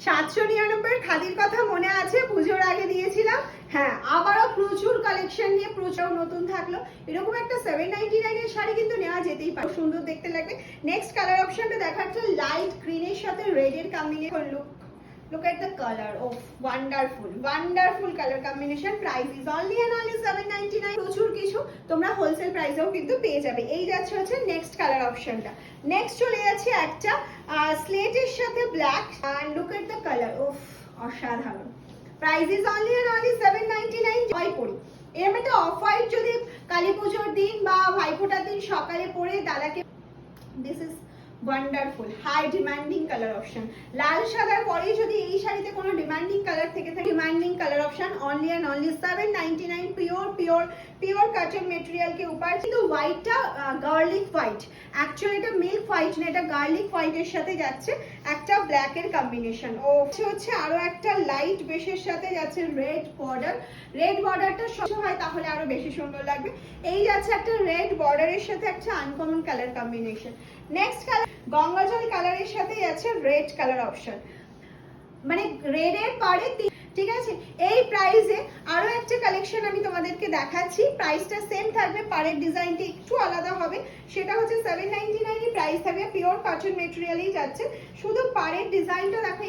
799 খাদির কথা মনে আছে, পুজোর আগে দিয়েছিলাম। হ্যাঁ, আবারও প্রচুর কালেকশন নিয়ে প্রচুর নতুন থাকলো। এরকম একটা 799 এর শাড়ি কিন্তু নেওয়া যেতেই পারে, সুন্দর দেখতে লাগবে। নেক্সট কালার অপশনটা দেখাচ্ছে লাইট গ্রিনের সাথে রেড এর combination. Look at the color. Oh, wonderful color combination. Price is only and only 799. প্রচুর কিছু তোমরা হোলসেল প্রাইসেও কিন্তু পেয়ে যাবে। এই যাচ্ছে হচ্ছে নেক্সট কালার অপশনটা। নেক্সট চলে যাচ্ছে একটা স্লেটের সাথে black, and look at the color. Oof, অসাধারণ। Price is only and only 799. জয় পড়ি এরকম একটা অফ হোয়াইট যদি কালী পুজোর দিন বা ভাইফোঁটার দিন সকালে পরে দাদাকে, this is wonderful high demanding colour option. লাল সাদার পরে যদি এই শাড়িতে কোনো ডিমান্ডিং কালার থেকে থাকে, demanding colour option only and only 799। Pure cotton material के ऊपर। কিন্তু হোয়াইটটা গার্লিক হোয়াইট, অ্যাকচুয়ালি এটা মিল্ক হোয়াইট না, এটা গার্লিক হোয়াইটের সাথে যাচ্ছে একটা ব্ল্যাক এর কম্বিনেশন। ও হচ্ছে আরো একটা লাইট বেশের সাথে যাচ্ছে রেড বর্ডার। রেড বর্ডারটা সব হয় তাহলে আরো বেশি সুন্দর লাগবে। এই যাচ্ছে একটা রেড বর্ডারের সাথে একটা uncommon colour combination. Next colour Gangajal কালারের সাথে যাচ্ছে রেড কালার অপশন, মানে রেড এর পরে, ঠিক আছে। এই প্রাইসে আরো একটা কালেকশন আমি তোমাদেরকে দেখাচ্ছি। প্রাইসটা সেম থাকবে, পাড়ের ডিজাইনটা একটু আলাদা হবে। সেটা হচ্ছে 799 প্রাইস থাকবে, পিওর কটন মেটেরিয়ালই যাচ্ছে, শুধু পাড়ের ডিজাইনটা দেখো